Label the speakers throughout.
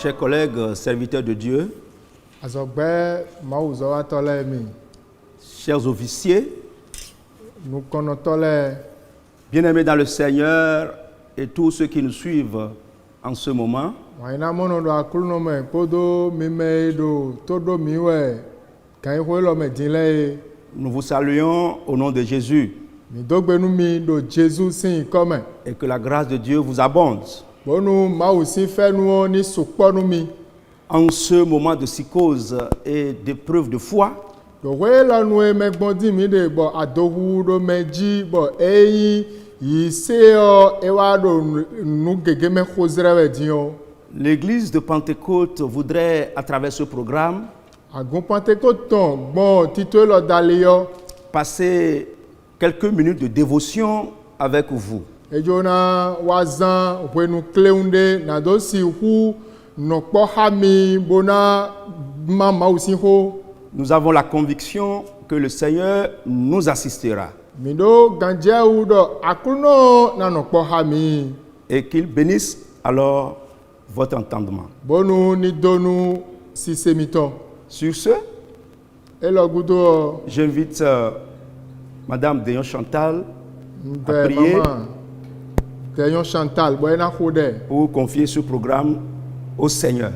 Speaker 1: chers collègues, serviteurs de Dieu, chers officiers, bien-aimés dans le Seigneur et tous ceux qui nous suivent en ce moment, nous vous saluons au nom de Jésus et que la grâce de Dieu vous abonde. En ce moment de psychose et d'épreuve de foi, l'Église de Pentecôte voudrait, à travers ce programme, passer quelques minutes de dévotion avec vous. Nous avons la conviction que le Seigneur nous assistera et qu'il bénisse alors votre entendement. Sur ce, j'invite Madame Deyon Chantal à prier pour confier ce programme au Seigneur.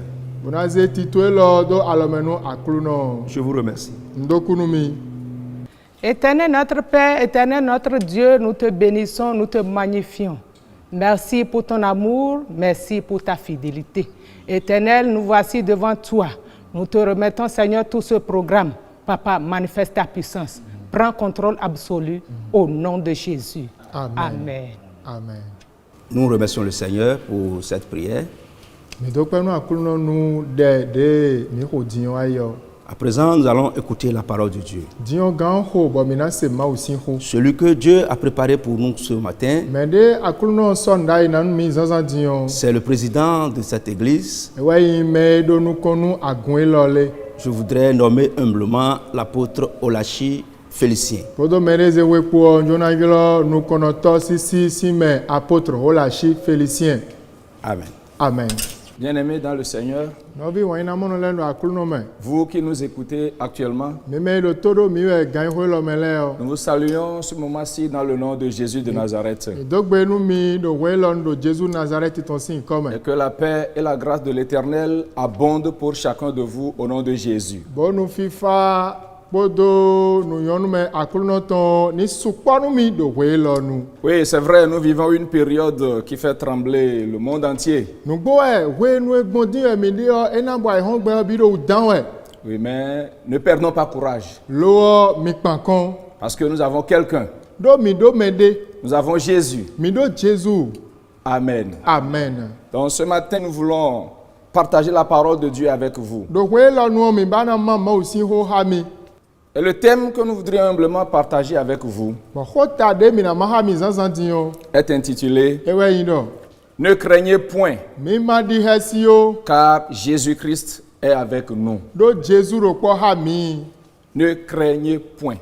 Speaker 1: Je vous remercie.
Speaker 2: Éternel notre Père, éternel notre Dieu, nous te bénissons, nous te magnifions. Merci pour ton amour, merci pour ta fidélité. Éternel, nous voici devant toi. Nous te remettons, Seigneur, tout ce programme. Papa, manifeste ta puissance. Prends contrôle absolu au nom de Jésus.
Speaker 3: Amen.
Speaker 2: Amen.
Speaker 3: Amen.
Speaker 1: Nous remercions le Seigneur pour cette prière. À présent, nous allons écouter la parole de Dieu. Celui que Dieu a préparé pour nous ce matin, c'est le président de cette église. Je voudrais nommer humblement l'apôtre Olachi Félicien. Amen.
Speaker 3: Amen.
Speaker 4: Bien-aimés dans le Seigneur, vous qui nous écoutez actuellement, nous vous saluons ce moment-ci dans le nom de Jésus de Nazareth. Et que la paix et la grâce de l'Éternel abondent pour chacun de vous au nom de Jésus. Oui, c'est vrai, nous vivons une période qui fait trembler le monde entier. Oui, mais ne perdons pas courage. Parce que nous avons quelqu'un. Nous avons Jésus. Amen.
Speaker 3: Amen.
Speaker 4: Donc ce matin, nous voulons partager la parole de Dieu avec vous. Et le thème que nous voudrions humblement partager avec vous est intitulé « Ne craignez point, car Jésus-Christ est avec nous. » Ne craignez point.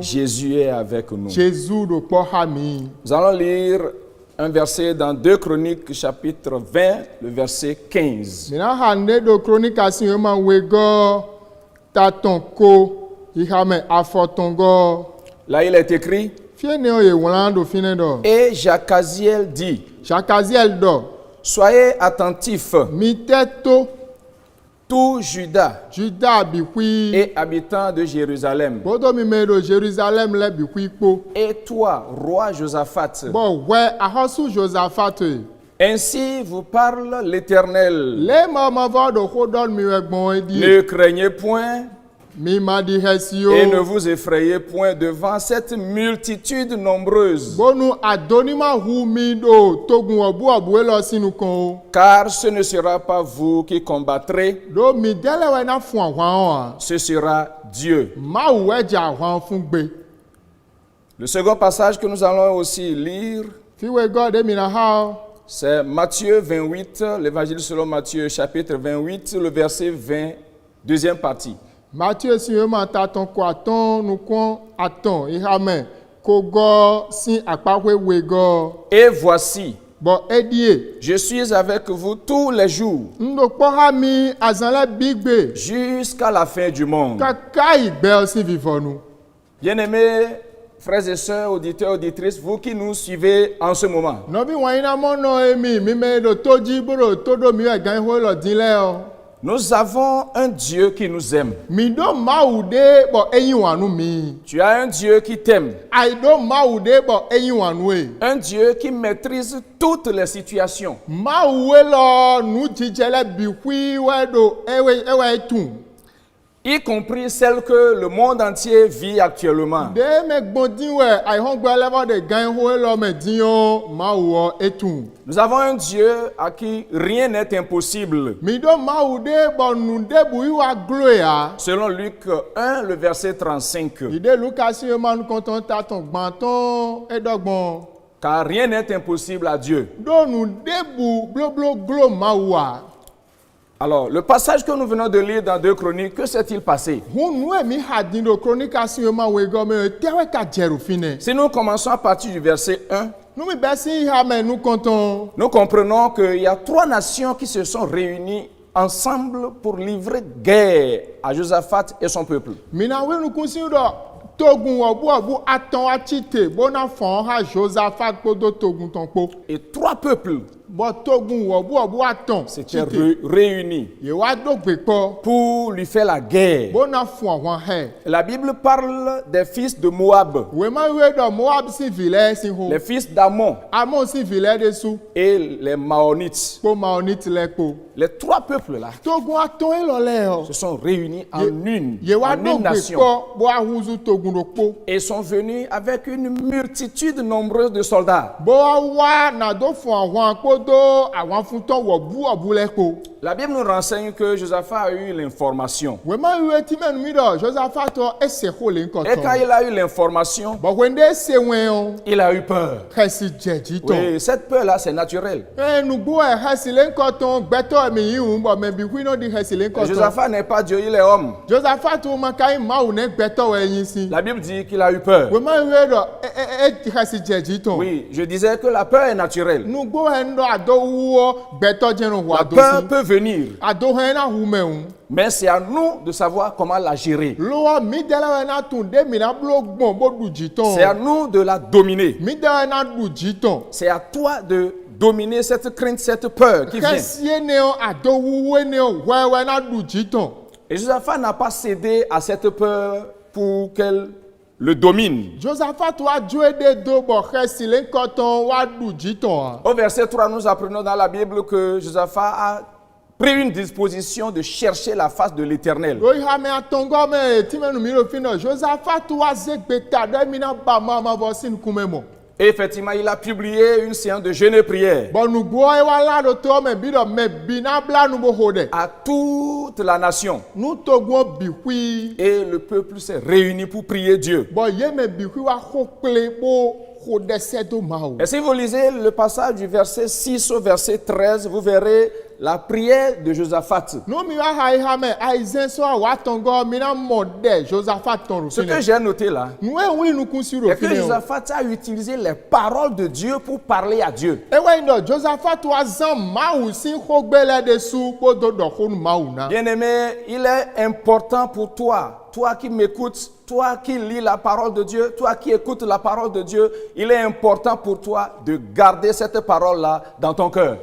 Speaker 4: Jésus est avec nous. Nous allons lire un verset dans 2 Chroniques, chapitre 20, le verset 15. Là, il est écrit, et Jacaziel dit, soyez attentifs, tout Juda et habitants de Jérusalem. Et toi, roi Josaphat, ainsi vous parle l'Éternel. Ne craignez point et ne vous effrayez point devant cette multitude nombreuse. Car ce ne sera pas vous qui combattrez, ce sera Dieu. Le second passage que nous allons aussi lire, c'est Matthieu 28, l'évangile selon Matthieu, chapitre 28, le verset 20, deuxième partie.
Speaker 3: Matthieu
Speaker 4: Et voici,
Speaker 3: Bon, Edie.
Speaker 4: Je suis avec vous tous les jours
Speaker 3: Ndokpohami azanle bigbe.
Speaker 4: jusqu'à la fin du monde.
Speaker 3: Kaka igbe osi vivonu.
Speaker 4: Bien-aimés frères et sœurs, auditeurs, auditrices, vous qui nous suivez en ce moment,
Speaker 3: Nobi wanyina mono emi mime do toji boro todo mi egan ho lo dinle o.
Speaker 4: nous avons un Dieu qui nous aime.
Speaker 3: Mi do maude bo eyin wanu mi.
Speaker 4: Tu as un Dieu qui t'aime.
Speaker 3: I do maude bo eyin wanu e.
Speaker 4: Un Dieu qui maîtrise toutes les situations.
Speaker 3: Mauwe lo nu jijele bihui we do ewe tun.
Speaker 4: Y compris celles que le monde entier vit actuellement.
Speaker 3: De me gbondin we ai hongbe level de gan ho lo me dion mauwo etun.
Speaker 4: Nous avons un Dieu à qui rien n'est impossible.
Speaker 3: Mi do maude bo nu de bu wa gloya.
Speaker 4: Selon Luc 1, le verset 35.
Speaker 3: Ide Lucas yo man konton ta ton gbanton edogbon.
Speaker 4: Car rien n'est impossible à Dieu.
Speaker 3: Do nu de bu blo glo mauwa.
Speaker 4: Alors, le passage que nous venons de lire dans 2 Chroniques, que s'est-il passé? Si nous commençons à partir du verset 1, nous comprenons qu'il y a 3 nations qui se sont réunies ensemble pour livrer guerre à Josaphat et son peuple. Et 3 peuples s'étaient réunis pour lui faire la guerre. La Bible parle des fils de Moab, les fils d'Ammon et les Maonites. Les 3 peuples-là se sont réunis en une nation et sont venus avec une multitude nombreuse de soldats. La Bible nous renseigne que Josaphat a eu l'information. Et quand il a eu l'information, il a eu peur. Oui, cette peur-là, c'est naturel. Josaphat n'est pas Dieu, il est homme. La Bible dit qu'il a eu peur. Oui, je disais que la peur est naturelle. La peur peut venir, mais c'est à nous de savoir comment la gérer. C'est à nous de la dominer. C'est à toi de dominer cette crainte, cette peur qui vient. Et Josaphat n'a pas cédé à cette peur pour qu'elle le domine. Au verset 3, nous apprenons dans la Bible que Josaphat a pris une disposition de chercher la face de l'Éternel. Et effectivement, il a publié une séance de jeûne et prière à toute la nation. Et le peuple s'est réuni pour prier Dieu. Et si vous lisez le passage du verset 6 au verset 13, vous verrez la prière de Josaphat. Ce que j'ai noté là, c'est que Josaphat a utilisé les paroles de Dieu pour parler à Dieu. Bien-aimé, il est important pour toi, toi qui m'écoutes, toi qui lis la parole de Dieu, toi qui écoutes la parole de Dieu, il est important pour toi de garder cette parole-là dans ton cœur.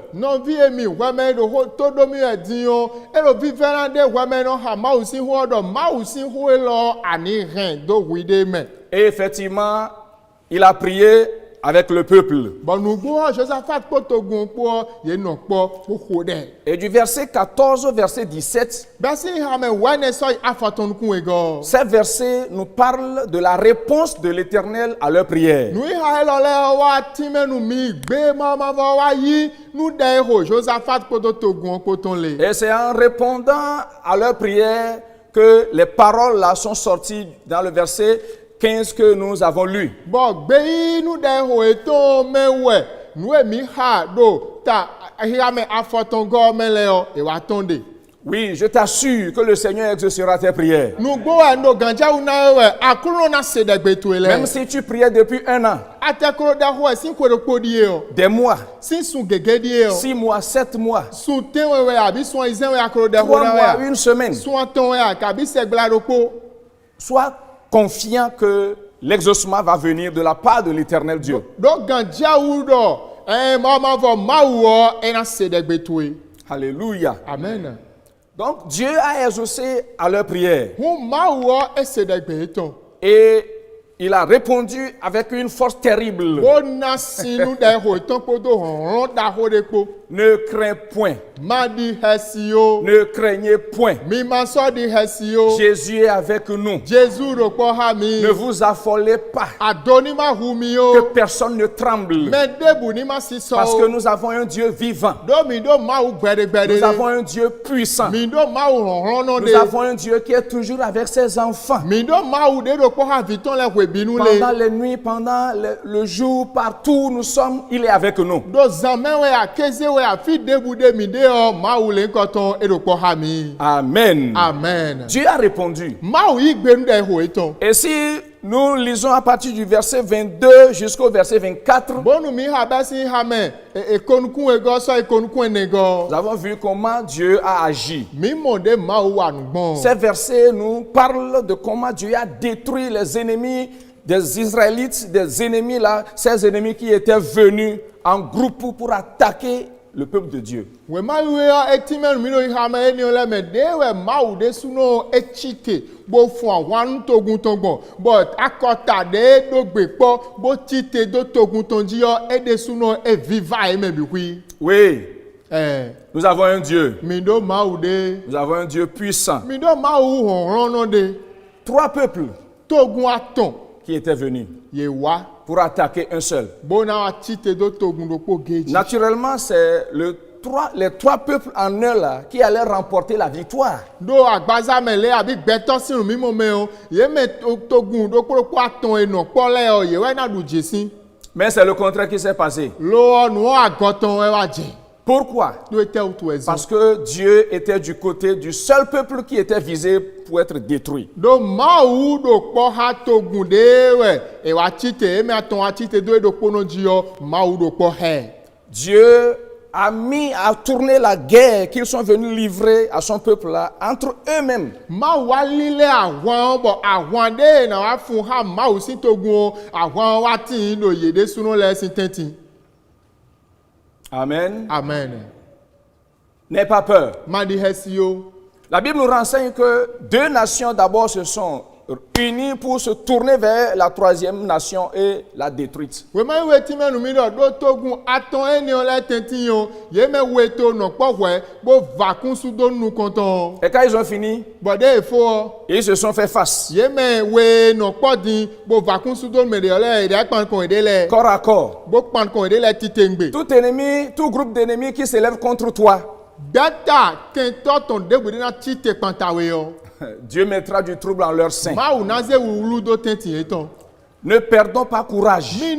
Speaker 4: Et effectivement, il a prié avec le peuple. Et du verset 14 au verset 17, ces versets nous parlent de la réponse de l'Éternel à leur prière. Et c'est en répondant à leur prière que les paroles là sont sorties dans le verset 15 que nous avons lu. Oui, je t'assure que le Seigneur exaucera tes prières. Même si tu priais depuis 1 an, des mois, 6 mois, 7 mois, 3 mois, 1 semaine, sois confiant que l'exaucement va venir de la part de l'Éternel Dieu. Alléluia.
Speaker 3: Amen.
Speaker 4: Donc Dieu a exaucé à leur prière. Et il a répondu avec une force terrible. Ne crains point. Ne craignez point. Jésus est avec nous. Ne vous affolez pas. Que personne ne tremble. Parce que nous avons un Dieu vivant. Nous avons un Dieu puissant. Nous avons un Dieu qui est toujours avec ses enfants. Pendant les nuits, pendant le jour, partout nous sommes, il est avec nous. Amen.
Speaker 3: Amen.
Speaker 4: Dieu a répondu. Et si nous lisons à partir du verset 22 jusqu'au verset 24, nous avons vu comment Dieu a agi. Ces versets nous parlent de comment Dieu a détruit les ennemis des Israélites, des ennemis là, ces ennemis qui étaient venus en groupe pour attaquer le peuple de Dieu. Oui. Nous avons un Dieu. Nous avons un Dieu puissant. 3 peuples qui étaient venus pour attaquer un seul. Naturellement, c'est les 3 peuples en un là qui allaient remporter la victoire. Mais c'est le contraire qui s'est passé. Pourquoi? Parce que Dieu était du côté du seul peuple qui était visé pour être détruit. Dieu a tourné la guerre qu'ils sont venus livrer à son peuple là entre eux-mêmes. Amen.
Speaker 3: Amen.
Speaker 4: N'aie pas peur. La Bible nous renseigne que 2 nations d'abord se sont unies pour se tourner vers la 3e nation et la détruite. Et quand ils ont fini, ils se sont fait face. Corps à corps. Tout ennemi, tout groupe d'ennemis qui s'élève contre toi, Dieu mettra du trouble en leur sein. Ne perdons pas courage. Et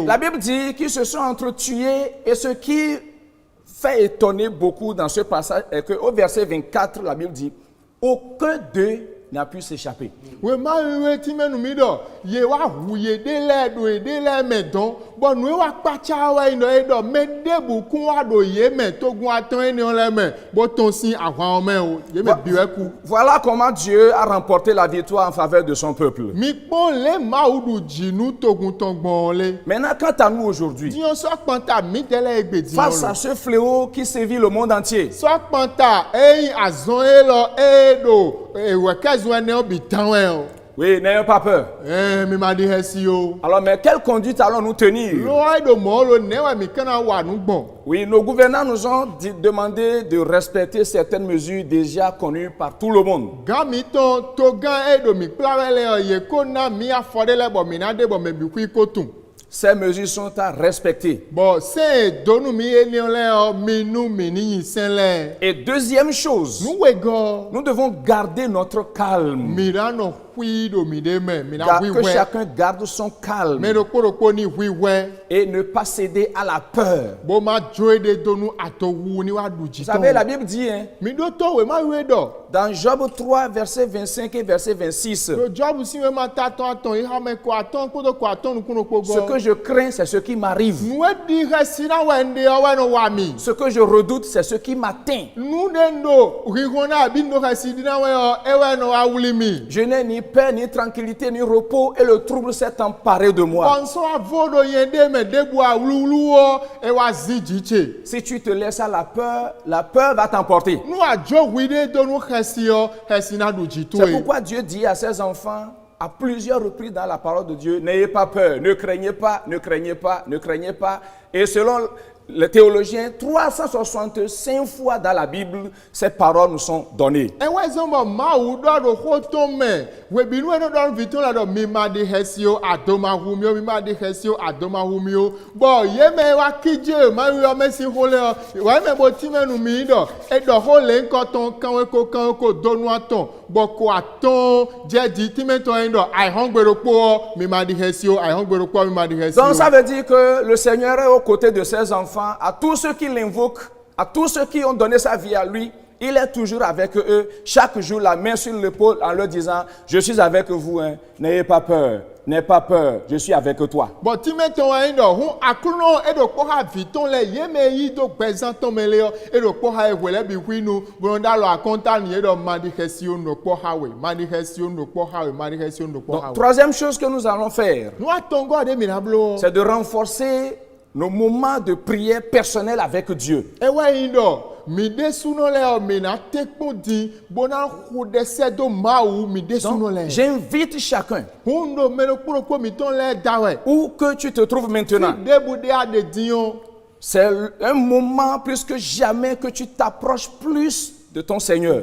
Speaker 4: la Bible dit qu'ils se sont entretués, et ce qui fait étonner beaucoup dans ce passage est qu'au verset 24, la Bible dit aucun d'eux n'a pu s'échapper. Voilà comment Dieu a remporté la victoire en faveur de son peuple. Maintenant, quant à nous aujourd'hui, face à ce fléau qui sévit le monde entier, oui, n'ayons pas peur. Alors, mais quelle conduite allons-nous tenir? Oui, nos gouvernants nous ont demandé de respecter certaines mesures déjà connues par tout le monde. Ces mesures sont à respecter. Et deuxième chose, nous devons garder notre calme. Que chacun garde son calme et ne pas céder à la peur. Vous savez, la Bible dit, hein, dans Job 3, verset 25 et verset 26, ce que je crains, c'est ce qui m'arrive. Ce que je redoute, c'est ce qui m'atteint. Je n'ai ni paix, ni tranquillité, ni repos, et le trouble s'est emparé de moi. Si tu te laisses à la peur va t'emporter. C'est pourquoi Dieu dit à ses enfants, à plusieurs reprises dans la parole de Dieu, n'ayez pas peur, ne craignez pas, ne craignez pas, ne craignez pas. Et selon les théologiens, 365 fois dans la Bible, ces paroles nous sont données. Donc ça veut dire que le Seigneur est aux côtés de ses enfants, à tous ceux qui l'invoquent, à tous ceux qui ont donné sa vie à lui. Il est toujours avec eux, chaque jour la main sur l'épaule en leur disant, je suis avec vous, hein. N'ayez pas peur, n'ayez pas peur, je suis avec toi. Donc, troisième chose que nous allons faire, c'est de renforcer nos moments de prière personnels avec Dieu. Donc, j'invite chacun, où que tu te trouves maintenant, c'est un moment plus que jamais que tu t'approches plus de ton Seigneur.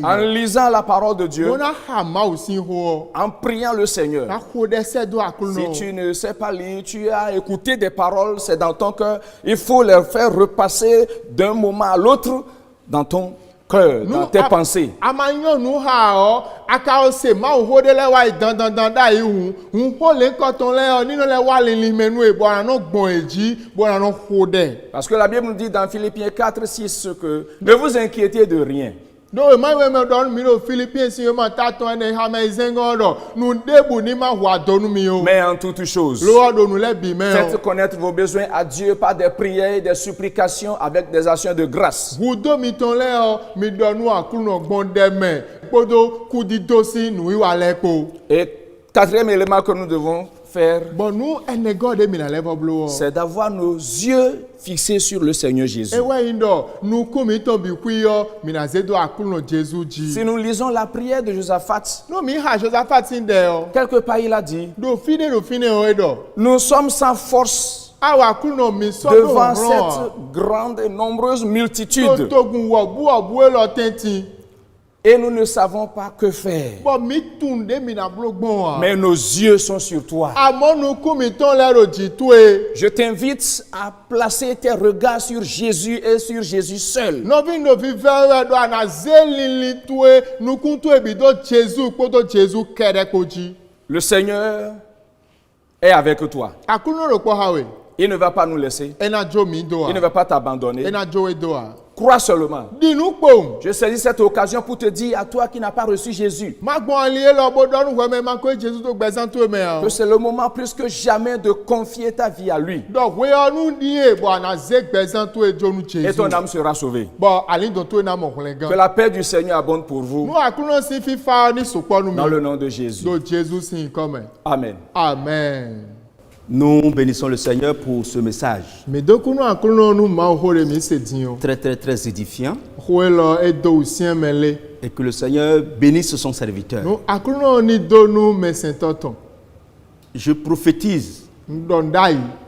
Speaker 4: En lisant la parole de Dieu, en priant le Seigneur. Si tu ne sais pas lire, tu as écouté des paroles, c'est dans ton cœur. Il faut les faire repasser d'un moment à l'autre dans ton cœur, dans tes pensées. Parce que la Bible nous dit dans Philippiens 4, 6 que ne vous inquiétez de rien. Mais en toutes choses, faites connaître vos besoins à Dieu par des prières, des supplications avec des actions de grâce. Et quatrième élément que nous devons faire, c'est d'avoir nos yeux fixés sur le Seigneur Jésus. Si nous lisons la prière de Josaphat, quelque part il a dit, nous sommes sans force devant cette grande et nombreuse multitude. Et nous ne savons pas que faire. Mais nos yeux sont sur toi. Je t'invite à placer tes regards sur Jésus et sur Jésus seul. Le Seigneur est avec toi. Il ne va pas nous laisser. Il ne va pas t'abandonner. Crois seulement. Je saisis cette occasion pour te dire à toi qui n'as pas reçu Jésus que c'est le moment plus que jamais de confier ta vie à lui. Et ton âme sera sauvée. Que la paix du Seigneur abonde pour vous. Dans le nom de Jésus. Amen.
Speaker 3: Amen.
Speaker 1: Nous bénissons le Seigneur pour ce message très édifiant, et que le Seigneur bénisse son serviteur. Je prophétise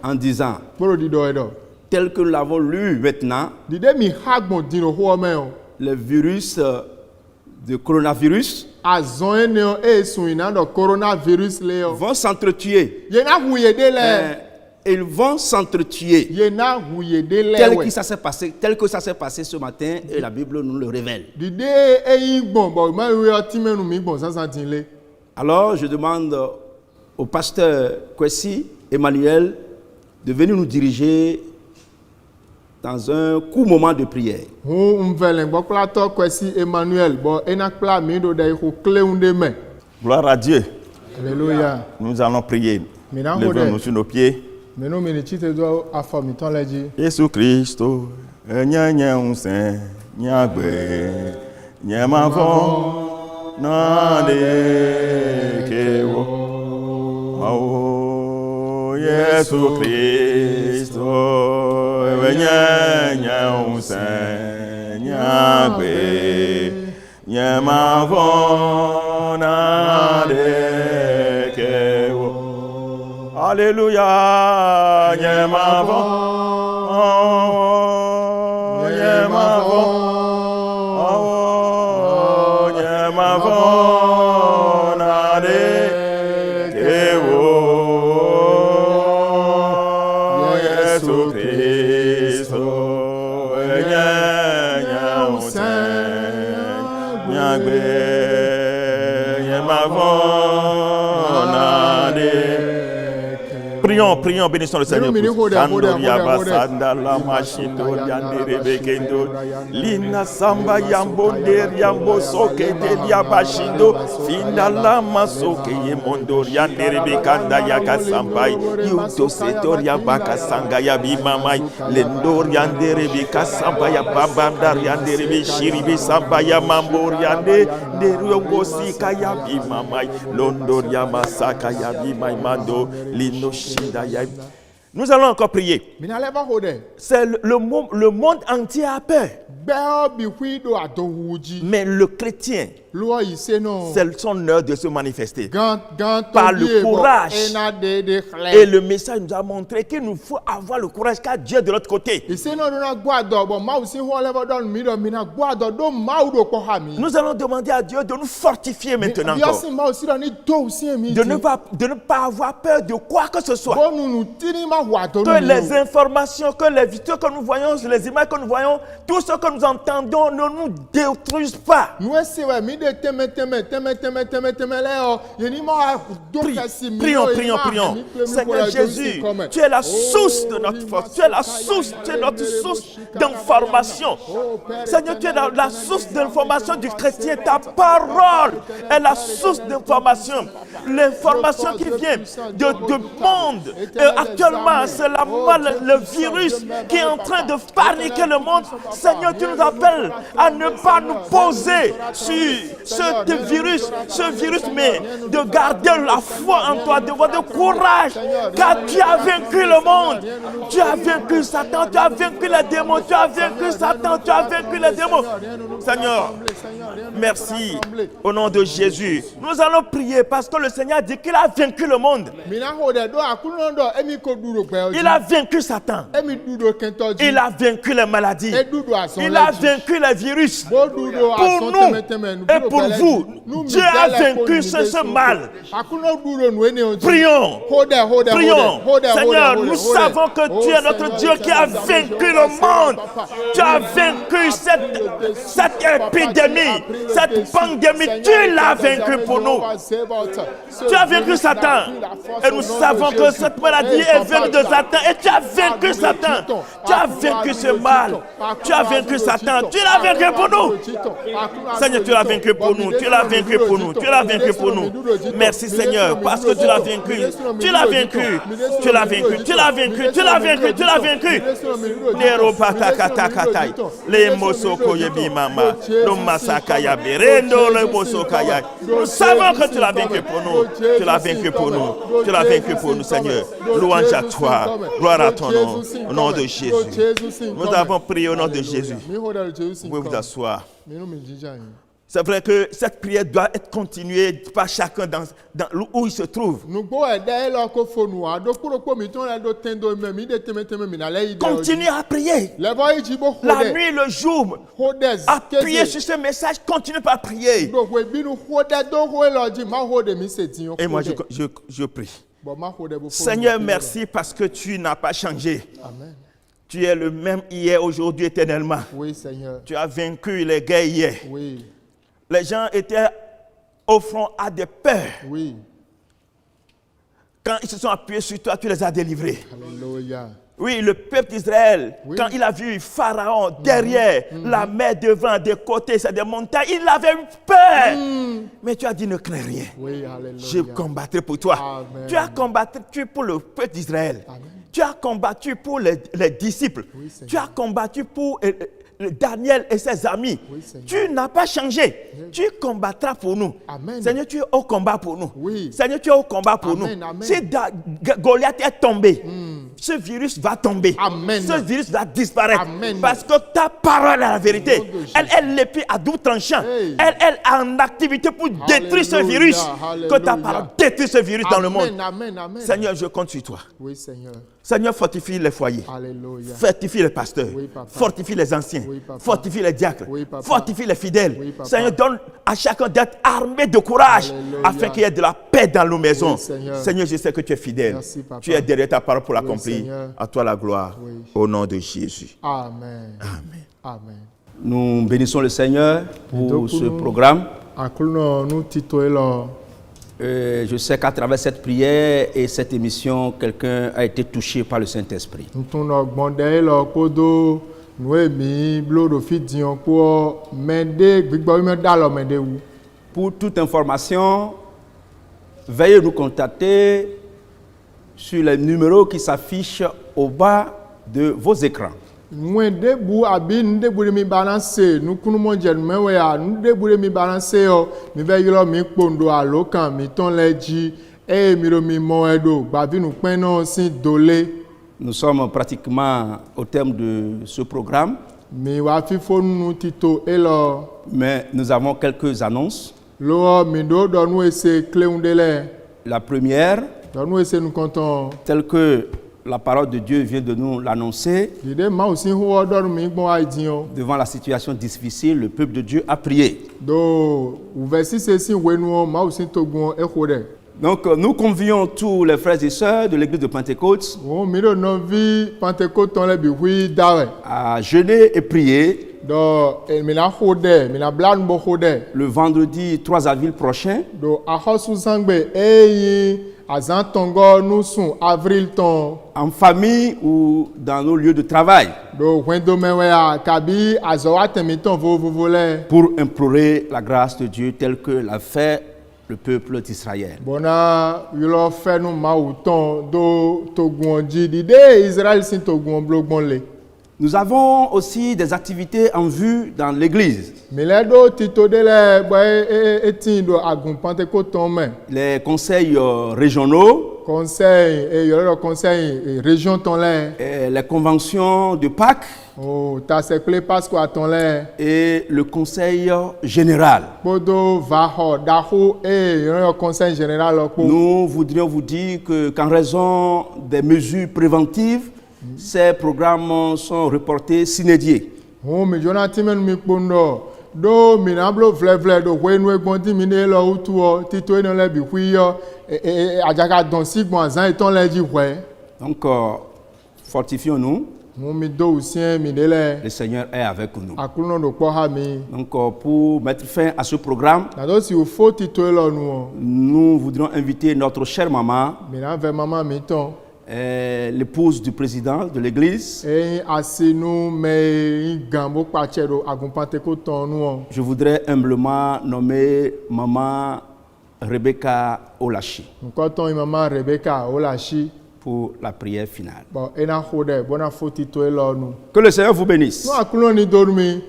Speaker 1: en disant, tel que nous l'avons lu maintenant, le virus de coronavirus vont s'entretuer. ils vont s'entretuer. Tel que ça s'est passé ce matin, et la Bible nous le révèle. Alors, je demande au pasteur Kwesi Emmanuel de venir nous diriger dans un court moment de prière.
Speaker 5: Gloire à Dieu.
Speaker 3: Alléluia.
Speaker 5: Nous allons prier. Levons-nous sur nos pieds. Jésus Christ, Nyanya Unse, Nyagbe, Nyamavon, Nade Kewo. Oh, Jésus Christ, Nyanya Unse, Nyagbe, Nyamavon, Nade Kewo. Alléluia, Nyemavon, Nyemavon, Nyemavon, Nade Kewo, Jésus Christ, Nyanyausen, Nyagbe, Nyemavon, Nade. Prions, bénissons le Seigneur. Lina samba yambo der yambo soke del yabashindo finala masoke yemondo yandere bekanda yakasambai yuto setor yabaka sanga yabi mamai lendor yandere bekasamba ya babandar yandere be shiribi samba ya mambo yande derugo sika yabi mamai londor yamasaka yabi mai mando lino. Nous allons encore prier. C'est le monde entier a peur. Mais le chrétien, c'est son heure de se manifester. Par le courage. Et le message nous a montré qu'il nous faut avoir le courage car Dieu est de l'autre côté. Nous allons demander à Dieu de nous fortifier maintenant encore. De ne pas avoir peur de quoi que ce soit. Que les informations, que les vidéos que nous voyons, les images que nous voyons, tout ce que nous entendons ne nous détruisent pas. Prions. Seigneur Jésus, tu es la source de notre force, tu es la source, tu es notre source d'information. Seigneur, tu es la source d'information du chrétien. Ta parole est la source d'information. L'information qui vient de monde. Actuellement, c'est le virus qui est en train de paniquer le monde. Seigneur, tu nous appelles à ne pas nous poser sur ce virus, mais de garder la foi en toi, de avoir de courage, car tu as vaincu le monde. Tu as vaincu Satan, tu as vaincu les démons, tu as vaincu Satan, tu as vaincu les démons. Seigneur, merci au nom de Jésus. Nous allons prier parce que le Seigneur dit qu'il a vaincu le monde. Il a vaincu Satan. Il a vaincu les maladies. Il a vaincu les virus. Pour nous et pour vous, Dieu a vaincu ce mal. Prions. Seigneur, nous savons que tu es notre Dieu qui a vaincu le monde. Tu as vaincu cette épidémie, cette pandémie. Tu l'as vaincu pour nous. Tu as vaincu Satan. Et nous savons que cette maladie est venue de Satan. Et tu as vaincu Satan. Tu as vaincu ce mal. Tu as vaincu Satan. Tu l'as vaincu pour nous. Seigneur, tu l'as vaincu pour nous. Tu l'as vaincu pour nous. Tu l'as vaincu pour nous. Merci Seigneur, parce que tu l'as vaincu. Tu l'as vaincu. Tu l'as vaincu. Tu l'as vaincu. Tu l'as vaincu. Tu l'as vaincu. Nero patakatakatai. Le mosoko yebi mama. No masaka yabi. Rendo le mosoko yabi. Nous savons que tu l'as vaincu pour nous. Tu l'as vaincu pour nous. Tu l'as vaincu pour nous, Seigneur. Louange à toi. Gloire à ton nom. Au nom de Jésus. Nous avons prié au nom de Jésus. Vous pouvez vous asseoir. C'est vrai que cette prière doit être continuée par chacun dans où il se trouve. Continuez à prier. La nuit, le jour, appuyez sur ce message, continuez à prier. Et moi, je prie. Seigneur, merci parce que tu n'as pas changé.
Speaker 3: Amen.
Speaker 5: Tu es le même hier, aujourd'hui, éternellement.
Speaker 3: Oui, Seigneur.
Speaker 5: Tu as vaincu les guerres hier.
Speaker 3: Oui.
Speaker 5: Les gens étaient au front à des peurs.
Speaker 3: Oui.
Speaker 5: Quand ils se sont appuyés sur toi, tu les as délivrés.
Speaker 3: Alléluia.
Speaker 5: Oui, le peuple d'Israël,
Speaker 3: Oui.
Speaker 5: quand il a vu Pharaon derrière, la mer devant, des côtés, c'est des montagnes, il avait eu peur. Mais tu as dit, ne crains rien.
Speaker 3: Oui, alléluia.
Speaker 5: Je combattrai pour toi.
Speaker 3: Amen.
Speaker 5: Tu as combattu pour le peuple d'Israël.
Speaker 3: Amen.
Speaker 5: Tu as combattu pour les disciples.
Speaker 3: Oui, Seigneur.
Speaker 5: Tu as combattu pour Daniel et ses amis.
Speaker 3: Oui, Seigneur.
Speaker 5: Tu n'as pas changé. Tu combattras pour nous.
Speaker 3: Amen.
Speaker 5: Seigneur, tu es au combat pour nous.
Speaker 3: Oui.
Speaker 5: Seigneur, tu es au combat pour
Speaker 3: Amen,
Speaker 5: nous.
Speaker 3: amen.
Speaker 5: Si Goliath est tombé, ce virus va tomber.
Speaker 3: Amen.
Speaker 5: Ce virus va disparaître.
Speaker 3: Amen.
Speaker 5: Parce que ta parole est la vérité.
Speaker 3: Au nom de Jésus.
Speaker 5: Elle est l'épée à double tranchant.
Speaker 3: Hey.
Speaker 5: Elle est en activité pour détruire ce
Speaker 3: Alléluia,
Speaker 5: virus. Que ta
Speaker 3: alléluia.
Speaker 5: parole détruit ce virus dans le monde.
Speaker 3: Amen, amen.
Speaker 5: Seigneur, je compte sur toi.
Speaker 3: Oui, Seigneur.
Speaker 5: Seigneur, fortifie les foyers.
Speaker 3: Alléluia.
Speaker 5: Fortifie les pasteurs.
Speaker 3: Oui, papa.
Speaker 5: Fortifie les anciens.
Speaker 3: Oui, papa.
Speaker 5: Fortifie les diacres.
Speaker 3: Oui, papa.
Speaker 5: Fortifie les fidèles.
Speaker 3: Oui, papa.
Speaker 5: Seigneur, donne à chacun d'être armé de courage
Speaker 3: Alléluia.
Speaker 5: afin qu'il y ait de la paix dans nos maisons.
Speaker 3: Oui, Seigneur.
Speaker 5: Je sais que tu es fidèle.
Speaker 3: Merci, papa.
Speaker 5: Tu es derrière ta parole pour l'accomplir.
Speaker 3: Seigneur.
Speaker 5: À toi la gloire.
Speaker 3: Oui.
Speaker 5: Au nom de Jésus.
Speaker 3: Amen.
Speaker 5: Amen.
Speaker 3: Amen.
Speaker 1: Nous bénissons le Seigneur pour
Speaker 3: Donc,
Speaker 1: ce
Speaker 3: nous-
Speaker 1: programme.
Speaker 3: Akuno nous titoelo.
Speaker 1: Je sais qu'à travers cette prière et cette émission, quelqu'un a été touché par le Saint-Esprit.
Speaker 3: Ntuno gbonde lo kodo nuemi blodo fidion ko mende gbigbo mi dalo mende wu.
Speaker 1: Pour toute information, veuillez nous contacter sur les numéros qui s'affichent au bas de vos écrans.
Speaker 3: Mwende bu abi nde bure mi balance nukunu mo je mewe ya nde bure mi balance yo mi ve yilo mi pondo alokan mi ton leji mi ro mi mo edo gbavi nu pen no sin dole
Speaker 1: Nous sommes pratiquement au terme de ce programme,
Speaker 3: mi wa fifo nu tito elo
Speaker 1: mais nous avons quelques annonces.
Speaker 3: lo mi do do nu ese kleundele
Speaker 1: La première,
Speaker 3: do nu ese nu konton
Speaker 1: telle que la parole de Dieu vient de nous l'annoncer,
Speaker 3: dide ma osin ho do mi gbon aidion
Speaker 1: devant la situation difficile, le peuple de Dieu a prié.
Speaker 3: do versi se sin wenu ma osin togun ehode
Speaker 1: Donc nous convions tous les frères et sœurs de l'église de Pentecôte
Speaker 3: o mi do no vi Pentecôte ton le bi hui dawe
Speaker 1: à jeûner et prier
Speaker 3: do mi na hode mi na blan bo hode
Speaker 1: le vendredi 3 avril prochain
Speaker 3: do ahosu sangbe eyi azan tongo nusun avril ton
Speaker 1: en famille ou dans nos lieux de travail
Speaker 3: do wendo mewe a kabi azowa temiton vovovole
Speaker 1: pour implorer la grâce de Dieu telle que l'a fait le peuple d'Israël.
Speaker 3: bona yulo fenu mawuton do togun ji dide Israel sin togun blogbon le
Speaker 1: Nous avons aussi des activités en vue dans l'église.
Speaker 3: mile do tito de le boy etin do agun Pentecôte ton me
Speaker 1: Les conseils régionaux,
Speaker 3: conseil e yoro conseil région ton le
Speaker 1: les conventions de Pâques
Speaker 3: o ta se ple pasco ton le
Speaker 1: et le conseil général.
Speaker 3: podo va ho da ho yoro conseil général ko
Speaker 1: Nous voudrions vous dire qu'en raison des mesures préventives, ces programmes sont reportés sine die.
Speaker 3: o mi jona timen mi kpondo do mi na blo vle do wenu egbon ti mi ne lo utu o tito eno le bi hui yo ajaka don si gbon azan iton le ji hwe
Speaker 1: Donc, fortifions-nous.
Speaker 3: mo mi do usien mi de le
Speaker 1: Le Seigneur est avec nous.
Speaker 3: akuno do kpo ha mi
Speaker 1: Donc, pour mettre fin à ce programme,
Speaker 3: na do si o fo tito elo nu o
Speaker 1: nous voudrions inviter notre chère maman,
Speaker 3: mi na ve mama mi ton
Speaker 1: l'épouse du président de l'église.
Speaker 3: asinu me gambo pache do agun Pentecôte ton nu o
Speaker 1: Je voudrais humblement nommer maman Rebecca Olachi
Speaker 3: nko ton mama Rebecca olashi
Speaker 1: pour la prière finale.
Speaker 3: bon ena hode bona fo tito elo nu
Speaker 1: Que le Seigneur vous bénisse.
Speaker 3: no akuno ni dormi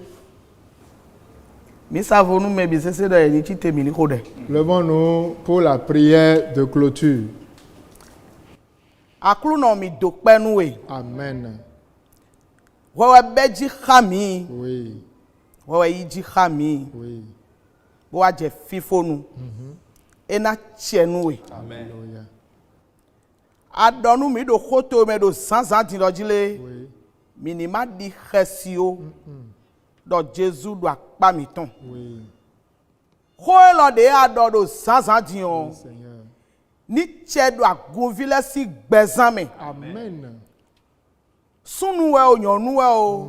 Speaker 6: Mi savons-nous mais bien c'est de ni tite mi ni kode.
Speaker 3: levons-nous pour la prière de clôture.
Speaker 6: Aklu no mi dokpe nu we.
Speaker 3: Amen.
Speaker 6: Wewe beji khami,
Speaker 3: Oui,
Speaker 6: wewe yiji khami.
Speaker 3: oui.
Speaker 6: Bo wa je fifo nu. Ena che nu we.
Speaker 3: Alléluia.
Speaker 6: Adonu mi do khoto me do sansan ti lojile.
Speaker 3: Oui,
Speaker 6: Mi ni ma di khesio. Do Jésus do akpa mi ton.
Speaker 3: oui.
Speaker 6: Ko lo de ado do sansan ti on.
Speaker 3: Seigneur.
Speaker 6: Ni tse do agovi le si gbezan me.
Speaker 3: Amen.
Speaker 6: Sunu we o nyɔnu we o.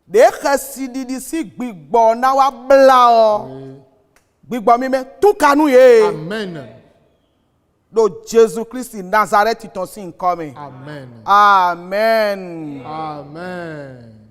Speaker 6: De xe si didi si gbigbɔ na wa bla o. Gbigbɔ mi me tu kanu ye.
Speaker 3: Amen.
Speaker 6: Do Jésus Christ Nazareth ton si nkɔme.
Speaker 3: Amen.
Speaker 6: Amen.
Speaker 3: Amen.